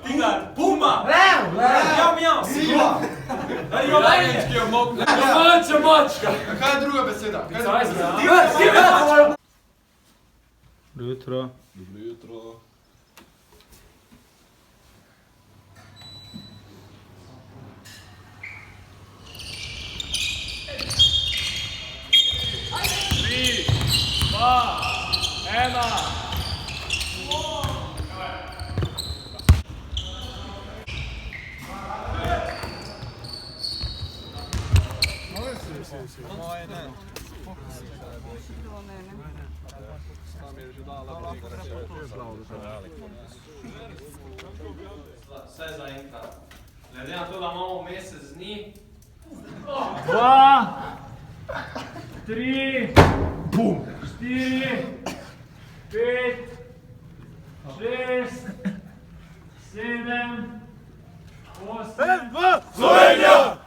Tigar, puma, Lev, lev. mjav, mjav, Sila. rjovenje, domača mačka. Kaj je druga beseda? Kaj je druga beseda? Divja mačka. Dobro jutro. Dobro jutro. Vse zaenkrat. Glede na to, da imamo mesec dni. 2, 3, 4, 5, 6, 7, 8. Slovenija!